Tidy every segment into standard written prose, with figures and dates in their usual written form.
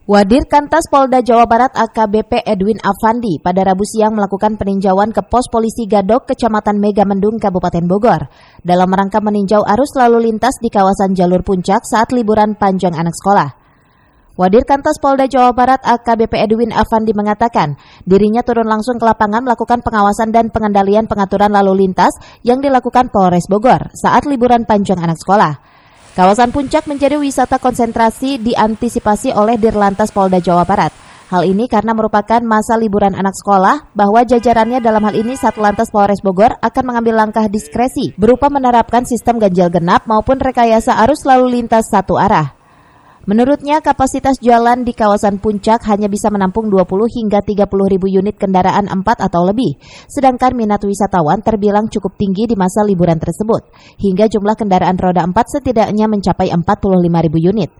Wadir Kantas Polda Jawa Barat AKBP Edwin Afandi pada Rabu siang melakukan peninjauan ke pos polisi Gadok, Kecamatan Megamendung, Kabupaten Bogor, dalam rangka meninjau arus lalu lintas di kawasan jalur puncak saat liburan panjang anak sekolah. Wadir Kantas Polda Jawa Barat AKBP Edwin Afandi mengatakan, dirinya turun langsung ke lapangan melakukan pengawasan dan pengendalian pengaturan lalu lintas yang dilakukan Polres Bogor saat liburan panjang anak sekolah. Kawasan puncak menjadi wisata konsentrasi diantisipasi oleh Dirlantas Polda Jawa Barat. Hal ini karena merupakan masa liburan anak sekolah, bahwa jajarannya dalam hal ini Satlantas Polres Bogor akan mengambil langkah diskresi berupa menerapkan sistem ganjil genap maupun rekayasa arus lalu lintas satu arah. Menurutnya, kapasitas jalan di kawasan puncak hanya bisa menampung 20 hingga 30 ribu unit kendaraan 4 atau lebih, sedangkan minat wisatawan terbilang cukup tinggi di masa liburan tersebut, hingga jumlah kendaraan roda 4 setidaknya mencapai 45 ribu unit.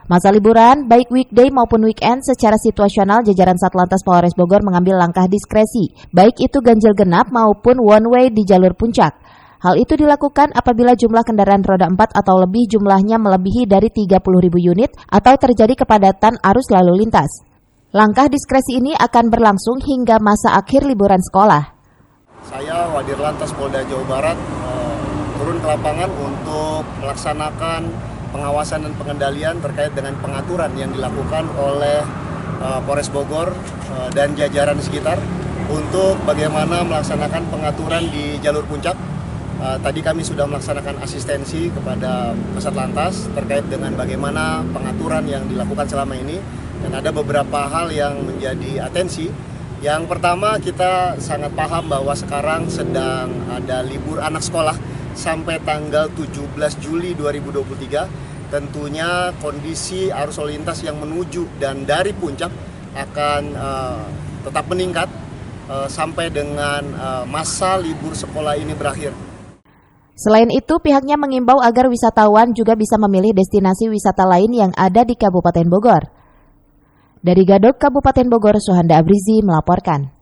Masa liburan, baik weekday maupun weekend, secara situasional jajaran Satlantas Polres Bogor mengambil langkah diskresi, baik itu ganjil genap maupun one way di jalur puncak. Hal itu dilakukan apabila jumlah kendaraan roda 4 atau lebih jumlahnya melebihi dari 30 ribu unit atau terjadi kepadatan arus lalu lintas. Langkah diskresi ini akan berlangsung hingga masa akhir liburan sekolah. Saya Wadir Lantas Polda Jawa Barat turun ke lapangan untuk melaksanakan pengawasan dan pengendalian terkait dengan pengaturan yang dilakukan oleh Polres Bogor dan jajaran di sekitar untuk bagaimana melaksanakan pengaturan di jalur puncak. Tadi kami sudah melaksanakan asistensi kepada Kasat Lantas terkait dengan bagaimana pengaturan yang dilakukan selama ini, dan ada beberapa hal yang menjadi atensi. Yang pertama, kita sangat paham bahwa sekarang sedang ada libur anak sekolah sampai tanggal 17 Juli 2023. Tentunya kondisi arus lalu lintas yang menuju dan dari puncak akan tetap meningkat sampai dengan masa libur sekolah ini berakhir. Selain itu, pihaknya mengimbau agar wisatawan juga bisa memilih destinasi wisata lain yang ada di Kabupaten Bogor. Dari Gadok, Kabupaten Bogor, Suhanda Abrizi melaporkan.